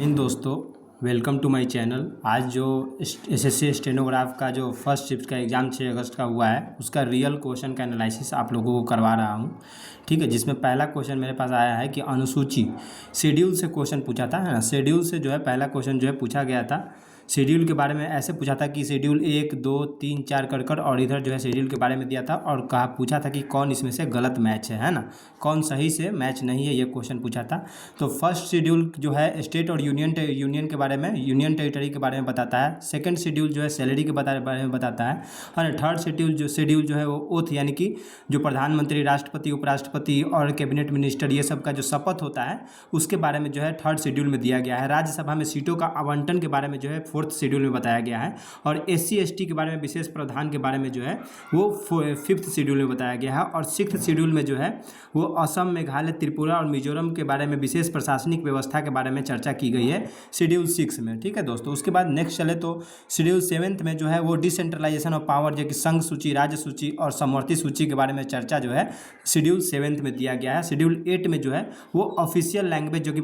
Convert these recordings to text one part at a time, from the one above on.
इन दोस्तों, welcome to my channel. आज जो एसएससी स्टेनोग्राफ का जो फर्स्ट शिफ्ट का एग्ज़ाम 6 अगस्त का हुआ है, उसका रियल क्वेश्चन का एनालिसिस आप लोगों को करवा रहा हूँ। ठीक है, जिसमें पहला क्वेश्चन मेरे पास आया है कि अनुसूची शेड्यूल से क्वेश्चन पूछा था, है ना। शेड्यूल से जो है पहला क्वेश्चन जो है पूछा गया था। शेड्यूल के बारे में ऐसे पूछा था कि शेड्यूल 1, 2, 3, 4 कर और इधर जो है शेड्यूल के बारे में दिया था और कहा पूछा था कि कौन इसमें से गलत मैच है ना, कौन सही से मैच नहीं है, ये क्वेश्चन पूछा था। तो फर्स्ट शेड्यूल जो है स्टेट और यूनियन के बारे में, यूनियन टेरिटरी के बारे में बताता है। सेकंड शेड्यूल जो है सैलरी के बारे में बताता है। और थर्ड शेड्यूल जो है वो ओथ, यानी कि जो प्रधानमंत्री, राष्ट्रपति, उपराष्ट्रपति और कैबिनेट मिनिस्टर ये सब का जो शपथ होता है उसके बारे में जो है थर्ड शेड्यूल में दिया गया है। राज्यसभा में सीटों का आवंटन के बारे में जो है फोर्थ शेड्यूल में बताया गया है। और SC/ST के बारे में, विशेष प्रावधान के बारे में जो है वो फिफ्थ शेड्यूल में बताया गया है। और सिक्स्थ शेड्यूल में जो है वो असम, मेघालय, त्रिपुरा और मिजोरम के बारे में, विशेष प्रशासनिक व्यवस्था के बारे में चर्चा की गई है शेड्यूल 6 में। ठीक है दोस्तों, उसके बाद नेक्स्ट चले तो शेड्यूल 7 में जो है वो डिसेंट्रलाइजेशन ऑफ पावर, जो कि संघ सूची, राज्य सूची और समवर्ती सूची के बारे में चर्चा जो है शेड्यूल 7 में दिया गया है। शेड्यूल 8 में जो है वो ऑफिशियल लैंग्वेज, जो कि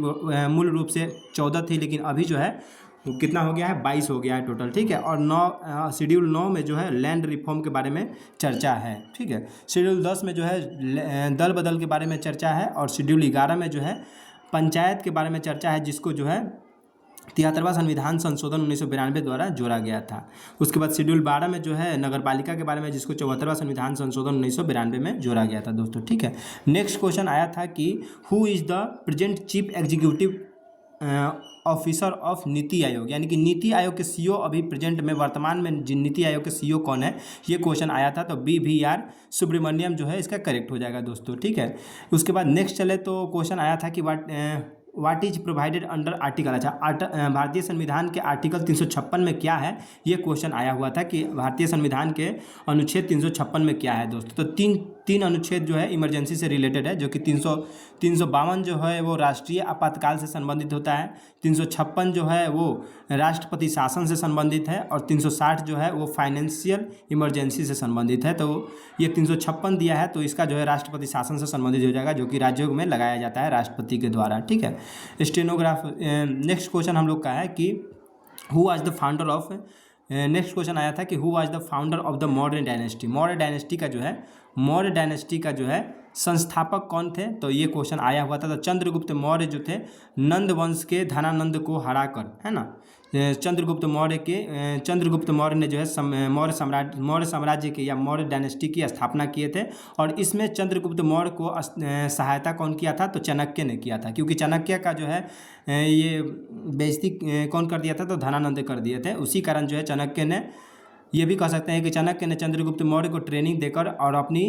मूल रूप से 14 थी, लेकिन अभी जो है वो कितना हो गया है, 22 हो गया है टोटल। ठीक है, और शेड्यूल 9 में जो है लैंड रिफॉर्म के बारे में चर्चा है। ठीक है, शेड्यूल 10 में जो है दल बदल के बारे में चर्चा है। और शेड्यूल 11 में जो है पंचायत के बारे में चर्चा है, जिसको जो है 73वां संविधान संशोधन 1992 द्वारा जोड़ा गया था। उसके बाद शेड्यूल 12 में जो है नगरपालिका के बारे में, जिसको 74वां संविधान संशोधन 1992 में जोड़ा गया था दोस्तों। ठीक है, नेक्स्ट क्वेश्चन आया था कि who is the present chief executive officer of NITI Aayog, यानी कि नीति आयोग के CEO अभी प्रेजेंट में, वर्तमान में जिन नीति आयोग के CEO कौन है, ये क्वेश्चन आया था। तो BVR सुब्रमण्यम जो है इसका करेक्ट हो जाएगा दोस्तों। ठीक है, उसके बाद नेक्स्ट चले तो क्वेश्चन आया था कि what is provided under article. अच्छा, भारतीय संविधान के आर्टिकल 356 में क्या है, ये क्वेश्चन आया हुआ था कि भारतीय संविधान के अनुच्छेद 356 में क्या है दोस्तों। तो तीन अनुच्छेद जो है इमरजेंसी से रिलेटेड है, जो कि 352 जो है वो राष्ट्रीय आपातकाल से संबंधित होता है, 356 जो है वो राष्ट्रपति शासन से संबंधित है, और 360 जो है वो फाइनेंशियल इमरजेंसी से संबंधित है। तो ये 356 दिया है, तो इसका जो है राष्ट्रपति शासन से संबंधित हो जाएगा, जो कि राज्यों में लगाया जाता है राष्ट्रपति के द्वारा। ठीक है, स्टेनोग्राफ। नेक्स्ट क्वेश्चन हम लोग का है कि who was the founder of, next question आया था कि who was the founder of the Maurya dynasty. Maurya dynasty का जो है संस्थापक कौन थे, तो ये क्वेश्चन आया हुआ था। तो चंद्रगुप्त मौर्य जो थे, नंद वंश के धनानंद को हराकर, है ना, चंद्रगुप्त मौर्य ने जो है मौर्य साम्राज्य के या मौर्य डायनेस्टी की स्थापना किए थे। और इसमें चंद्रगुप्त मौर्य को सहायता कौन किया था, तो चाणक्य ने किया था, क्योंकि चाणक्य का जो है ये बेइज्जती कौन कर दिया था, तो धनानंद कर दिए थे। उसी कारण जो है चाणक्य ने, ये भी कह सकते हैं कि चाणक्य ने चंद्रगुप्त मौर्य को ट्रेनिंग देकर और अपनी,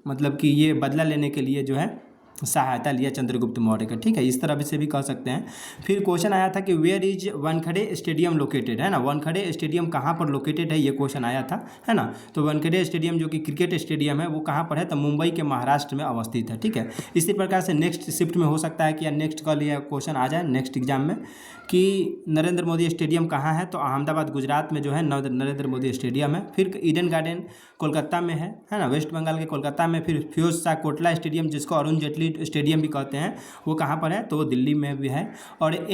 मतलब कि ये बदला लेने के लिए जो है सहायता लिया चंद्रगुप्त मौर्य का। ठीक है, इस तरह से भी कह सकते हैं। फिर क्वेश्चन आया था कि where is Wankhede stadium located, है ना, वानखेड़े स्टेडियम कहाँ पर लोकेटेड है, ये क्वेश्चन आया था, है ना। तो वानखेड़े स्टेडियम जो कि क्रिकेट स्टेडियम है वो कहाँ पर है, तो मुंबई के महाराष्ट्र में अवस्थित है। ठीक है, इसी प्रकार से नेक्स्ट शिफ्ट में हो सकता है कि या नेक्स्ट कल यह क्वेश्चन आ जाए नेक्स्ट एग्जाम में कि नरेंद्र मोदी स्टेडियम कहाँ है, तो अहमदाबाद गुजरात में जो है नरेंद्र मोदी स्टेडियम है। फिर ईडन गार्डन कोलकाता में है ना, वेस्ट बंगाल के कोलकाता में। फिर फिरोज शाह कोटला स्टेडियम, जिसको अरुण जेटली स्टेडियम भी कहते हैं, वो कहाँ पर है, तो वो दिल्ली में भी है। और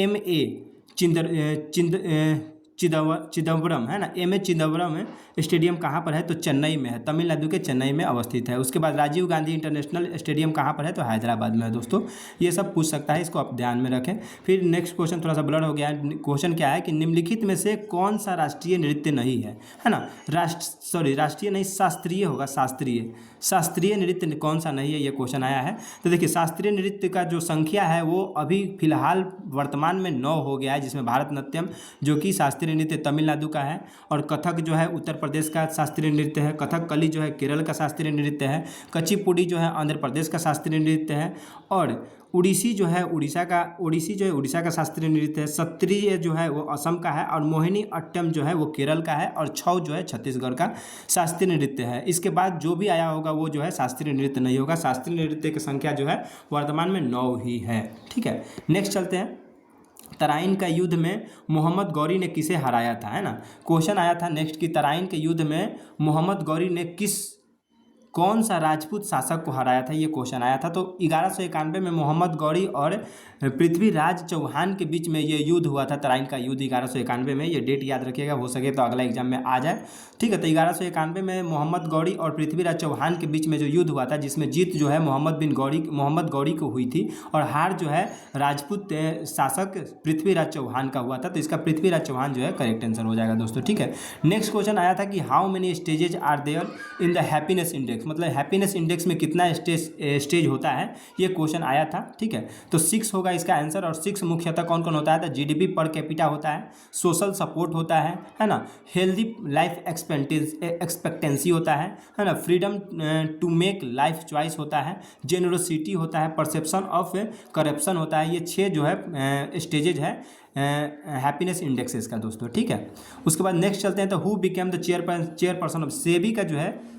चिदम्बरम, है ना, M.A. चिदम्बरम स्टेडियम कहाँ पर है, तो चेन्नई में है, तमिलनाडु के चेन्नई में अवस्थित है। उसके बाद राजीव गांधी इंटरनेशनल स्टेडियम कहाँ पर है, तो हैदराबाद में है दोस्तों। ये सब पूछ सकता है, इसको आप ध्यान में रखें। फिर नेक्स्ट क्वेश्चन थोड़ा सा ब्लर हो गया है। क्वेश्चन क्या है कि निम्नलिखित में से कौन सा राष्ट्रीय नृत्य नहीं है ना, राष्ट्रीय नहीं, शास्त्रीय होगा, शास्त्रीय नृत्य कौन सा नहीं है, ये क्वेश्चन आया है। तो देखिए, शास्त्रीय नृत्य का जो संख्या है वो अभी फिलहाल वर्तमान में 9 हो गया है, जिसमें भारतनाट्यम जो कि शास्त्रीय नृत्य तमिलनाडु का है, और कथक जो है उत्तर प्रदेश का शास्त्रीय नृत्य है, कथकली जो है केरल का शास्त्रीय नृत्य है, कुचिपुड़ी जो है आंध्र प्रदेश का शास्त्रीय नृत्य है, और ओडिसी जो है उड़ीसा का शास्त्रीय नृत्य है, सत्रिय जो है वो असम का है, और मोहिनी अट्टम जो है वो केरल का है, और छऊ जो है छत्तीसगढ़ का शास्त्रीय नृत्य है। इसके बाद जो भी आया होगा वो जो है शास्त्रीय नृत्य नहीं होगा। शास्त्रीय नृत्य की संख्या जो है वर्तमान में 9 ही है। ठीक है, नेक्स्ट चलते हैं। तराइन का युद्ध में मोहम्मद गौरी ने किसे हराया था, है ना। क्वेश्चन आया था नेक्स्ट कि तराइन के युद्ध में मोहम्मद गौरी ने किस कौन सा राजपूत शासक को हराया था, ये क्वेश्चन आया था। तो 1191 में मोहम्मद गौरी और पृथ्वीराज चौहान के बीच में ये युद्ध हुआ था, तराइन का युद्ध 1191 में। ये डेट याद रखिएगा, हो सके तो अगला एग्जाम में आ जाए, ठीक है। तो 1191 में मोहम्मद गौरी और पृथ्वीराज चौहान के बीच में जो युद्ध हुआ था, जिसमें जीत जो है मोहम्मद गौरी को हुई थी और हार जो है राजपूत शासक पृथ्वीराज चौहान का हुआ था। तो इसका पृथ्वीराज चौहान जो है करेक्ट आंसर हो जाएगा दोस्तों, ठीक है। नेक्स्ट क्वेश्चन आया था कि how many stages are there in the happiness index, मतलब हैप्पीनेस इंडेक्स में कितना स्टेज होता है, ये क्वेश्चन आया था, ठीक है। तो 6 होगा इसका आंसर। और 6 मुख्यतः कौन कौन होता है, तो जीडीपी पर कैपिटा होता है, सोशल सपोर्ट होता है ना, हेल्दी लाइफ एक्सपेक्टेंसी होता है ना, freedom to make life choice होता है, जेनरोसिटी होता है, परसेप्शन ऑफ करप्शन होता है। ये 6 जो है स्टेजेज है हैप्पीनेस इंडेक्सेस का दोस्तों, ठीक है। उसके बाद नेक्स्ट चलते हैं, तो who became the chairperson of SEBI का जो है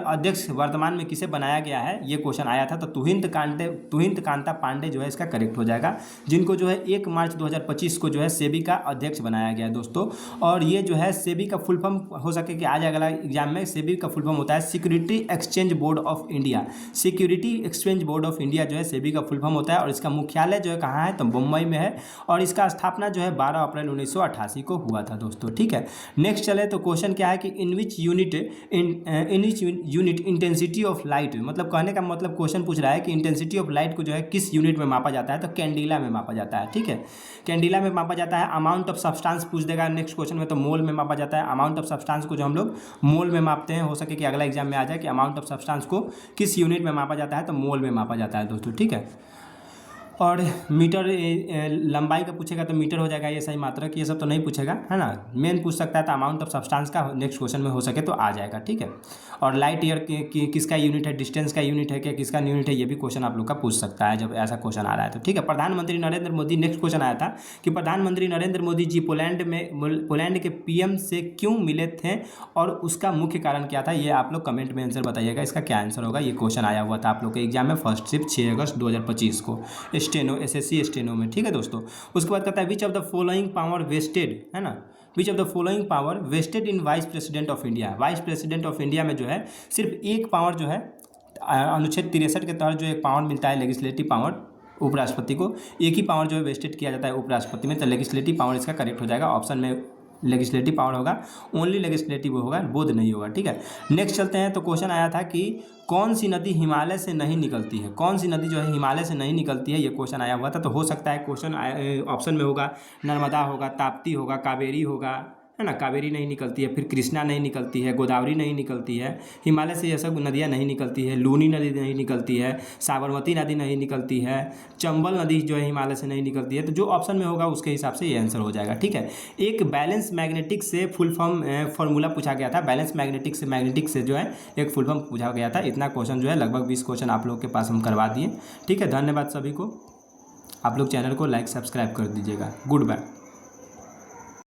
अध्यक्ष वर्तमान में किसे बनाया गया है, ये क्वेश्चन आया था। तो तुहिंत कांता पांडे जो है इसका करेक्ट हो जाएगा, जिनको जो है 1 मार्च 2025 को जो है सेबी का अध्यक्ष बनाया गया है दोस्तों। और ये जो है सेबी का फुल फॉर्म हो सके कि आज अगला एग्जाम में, सेबी का फुल फॉर्म होता है security exchange board of India. Security exchange board of India जो है सेबी का फुल फॉर्म होता है और इसका मुख्यालय जो है कहाँ है, तो मुंबई में है। और इसका स्थापना जो है 12 अप्रैल 1988 को हुआ था दोस्तों, ठीक है। नेक्स्ट चले तो क्वेश्चन क्या है कि in which unit intensity of light, मतलब कहने का मतलब क्वेश्चन पूछ रहा है कि इंटेंसिटी ऑफ लाइट को जो है किस यूनिट में मापा जाता है, तो कैंडिला में मापा जाता है, ठीक है। कैंडिला में मापा जाता है। अमाउंट ऑफ सब्सटेंस पूछ देगा नेक्स्ट क्वेश्चन में, तो मोल में मापा जाता है। अमाउंट ऑफ सब्सटेंस को जो हम लोग मोल में मापते हैं, हो सके कि अगला एग्जाम में आ जाए कि अमाउंट ऑफ सब्सटेंस को किस यूनिट में मापा जाता है, तो मोल में मापा जाता है दोस्तों, ठीक है। और मीटर लंबाई का पूछेगा तो मीटर हो जाएगा, ये सही मात्रक, ये सब तो नहीं पूछेगा, है ना। मेन पूछ सकता है तो अमाउंट ऑफ सब्सटेंस का नेक्स्ट क्वेश्चन में हो सके तो आ जाएगा, ठीक है। और लाइट ईयर किसका यूनिट है, डिस्टेंस का यूनिट है क्या, किसका यूनिट है, ये भी क्वेश्चन आप लोग का पूछ सकता है जब ऐसा क्वेश्चन आ रहा है तो, ठीक है। प्रधानमंत्री नरेंद्र मोदी, नेक्स्ट क्वेश्चन आया था कि प्रधानमंत्री नरेंद्र मोदी जी पोलैंड के PM से क्यों मिले थे और उसका मुख्य कारण क्या था, ये आप लोग कमेंट में आंसर बताइएगा, इसका क्या आंसर होगा। ये क्वेश्चन आया हुआ था आप लोग के एग्जाम में फर्स्ट शिफ्ट 6 अगस्त 2025 को स्टेनो SSC स्टेनो में, ठीक है दोस्तों। उसके बाद कहता है which of the following power vested, है ना, which of the following power vested in vice president of India. Vice president of India में जो है सिर्फ एक पावर जो है अनुच्छेद 63 के तहत जो एक पावर मिलता है लेजिस्लेटिव पावर, उपराष्ट्रपति को एक ही पावर जो है वेस्टेड किया जाता है उपराष्ट्रपति में, तो लेजिस्लेटिव पावर इसका करेक्ट हो जाएगा। ऑप्शन में लेजिस्लेटिव पावर होगा, ओनली लेजिस्लेटिव होगा, बोध नहीं होगा, ठीक है। नेक्स्ट चलते हैं, तो क्वेश्चन आया था कि कौन सी नदी हिमालय से नहीं निकलती है, कौन सी नदी जो है हिमालय से नहीं निकलती है, ये क्वेश्चन आया हुआ था। तो हो सकता है क्वेश्चन ऑप्शन में होगा नर्मदा होगा, ताप्ती होगा, कावेरी होगा, है ना। कावेरी नहीं निकलती है, फिर कृष्णा नहीं निकलती है, गोदावरी नहीं निकलती है, हिमालय से ये सब नदियाँ नहीं निकलती है, लूनी नदी नहीं निकलती है, साबरमती नदी नहीं निकलती है, चंबल नदी जो है हिमालय से नहीं निकलती है। तो जो ऑप्शन में होगा उसके हिसाब से ये आंसर हो जाएगा, ठीक है। एक बैलेंस मैग्नेटिक से फुल फॉर्मूला पूछा गया था, बैलेंस मैग्नेटिक से जो है एक फुल फॉर्म पूछा गया था। इतना क्वेश्चन जो है लगभग 20 क्वेश्चन आप लोग के पास हम करवा दिए, ठीक है। धन्यवाद सभी को, आप लोग चैनल को लाइक सब्सक्राइब कर दीजिएगा। Good bye.